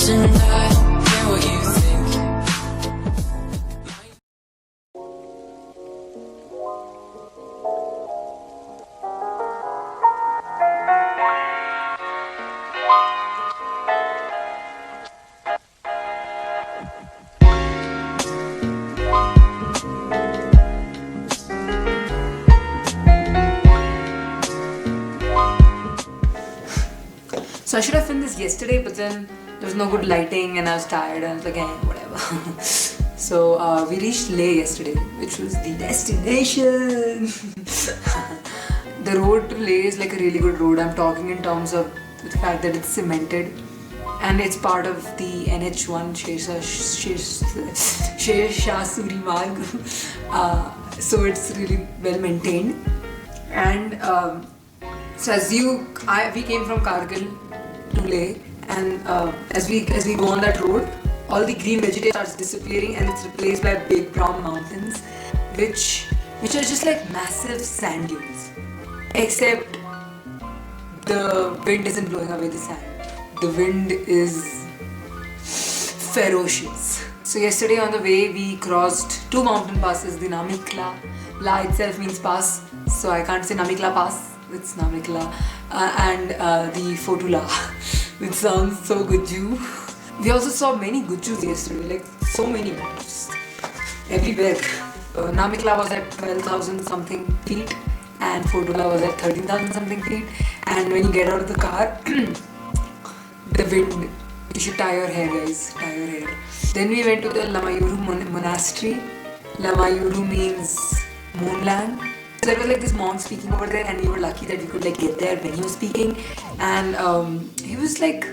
and I care what you think. So I should have filmed this yesterday, but then there was no good lighting and I was tired and I was like, whatever. So we reached Leh yesterday, which was the destination. The road to Leh is like a really good road. I'm talking in terms of the fact that it's cemented and it's part of the NH1 Sheshasuri Marg. So it's really well maintained. And so we came from Kargil to Leh, and as we go on that road, all the green vegetation starts disappearing and it's replaced by big brown mountains, which are just like massive sand dunes. Except the wind isn't blowing away the sand. The wind is ferocious. So yesterday on the way we crossed two mountain passes, the Namik. La itself means pass, so I can't say Namik Pass. It's Namikla and the Fotu, which sounds so good. We also saw many Gujus yesterday, like so many, just everywhere. Namikla was at 12,000 something feet and Fotula was at 13,000 something feet. And when you get out of the car, the wind, you should tie your hair, guys, tie your hair. Then we went to the Lamayuru Monastery. Lamayuru means moonland. There was like this monk speaking over there and we were lucky that we could like get there when he was speaking, and he was like,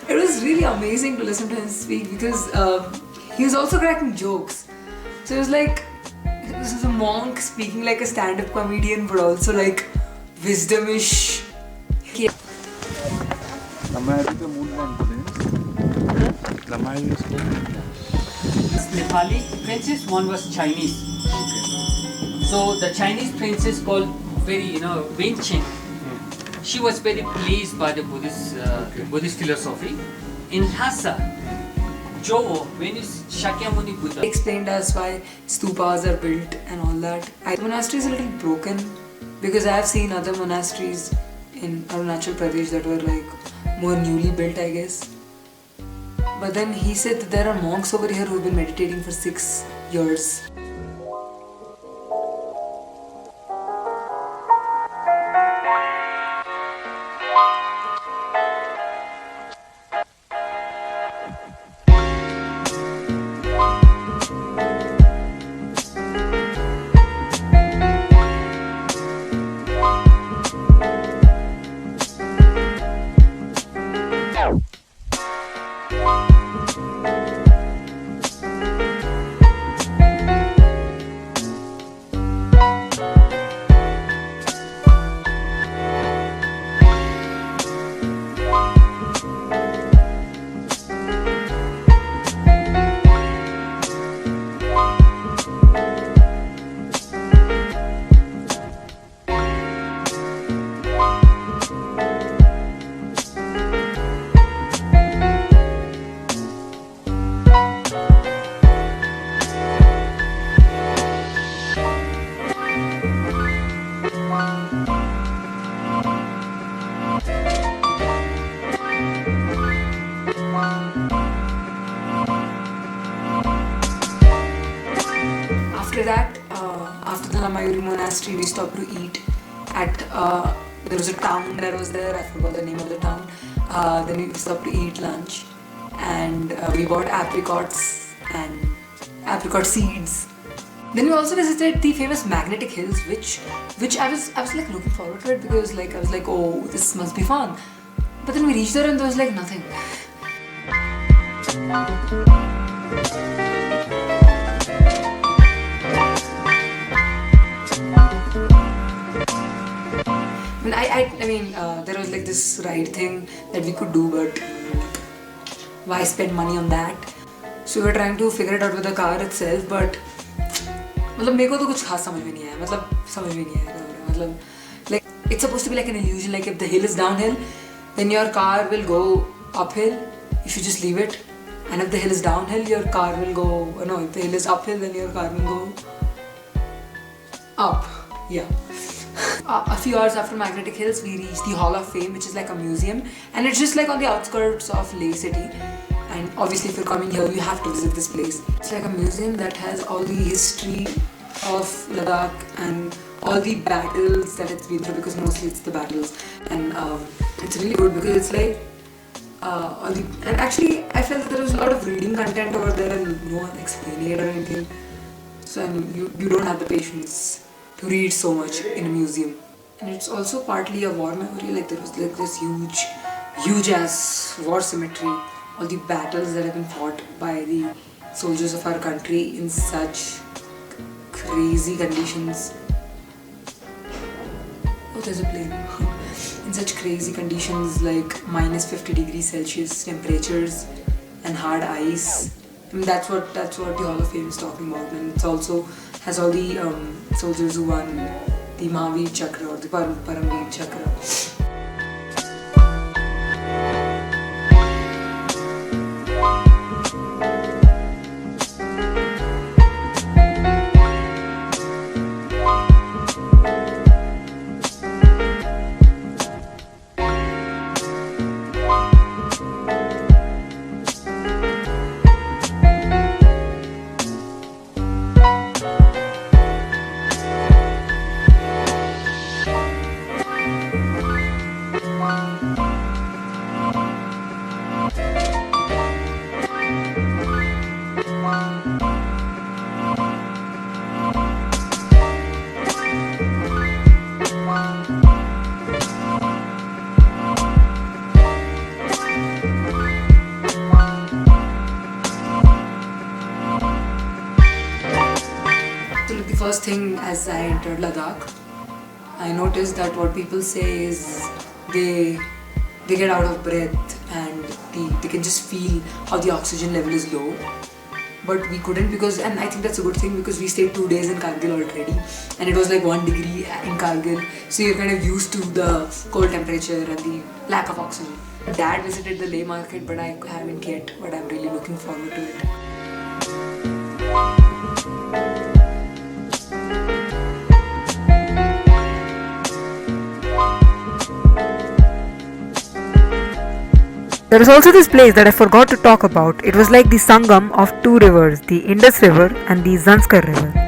it was really amazing to listen to him speak because he was also cracking jokes. So it was like, this is a monk speaking like a stand-up comedian but also like wisdom-ish. Nepali princess, one was Chinese. So the Chinese princess called very, Wen Chen. She was very pleased by the Buddhist philosophy. In Lhasa, Jowo, when is Shakyamuni Buddha? He explained us why stupas are built and all that. The monastery is a little broken because I have seen other monasteries in Arunachal Pradesh that were like more newly built, I guess. But then he said that there are monks over here who have been meditating for 6 years. After the Lamayuru Monastery, we stopped to eat at, there was a town that was there, I forgot the name of the town. Then we stopped to eat lunch and we bought apricots and apricot seeds. Then we also visited the famous magnetic hills, which I was like looking forward to it because like I was like, oh, this must be fun. But then we reached there and there was like nothing. I mean, there was like this ride thing that we could do, but why spend money on that? So we were trying to figure it out with the car itself, but मतलब मेरे को तो कुछ खास समझ में नहीं आया, मतलब समझ में नहीं आया, मतलब like it's supposed to be like an illusion, like if the hill is downhill, then your car will go uphill, if you just leave it, and if the hill is downhill, your car will go, no, if the hill is uphill, then your car will go up. Yeah. A few hours after Magnetic Hills, we reached the Hall of Fame, which is like a museum, and it's just like on the outskirts of Leh city. And obviously, if you're coming here, you have to visit this place. It's like a museum that has all the history of Ladakh and all the battles that it's been through, because mostly it's the battles. And it's really good because it's like and actually I felt that there was a lot of reading content over there and no one explaining it or anything. So you don't have the patience to read so much in a museum. And it's also partly a war memory, like there was like this huge ass war cemetery, all the battles that have been fought by the soldiers of our country in such crazy conditions. Oh, there's a plane. In such crazy conditions like minus 50 degrees Celsius temperatures and hard ice. I mean, that's what the Hall of Fame is talking about, and it also has all the soldiers who won the Mahavir Chakra or the Paramveer Chakra. First thing as I entered Ladakh, I noticed that what people say is they get out of breath and they can just feel how the oxygen level is low. But we couldn't, because, and I think that's a good thing, because we stayed 2 days in Kargil already and it was like 1 degree in Kargil, so you're kind of used to the cold temperature and the lack of oxygen. Dad visited the Leh market, but I haven't yet, but I'm really looking forward to it. There was also this place that I forgot to talk about. It was like the Sangam of two rivers, the Indus River and the Zanskar River.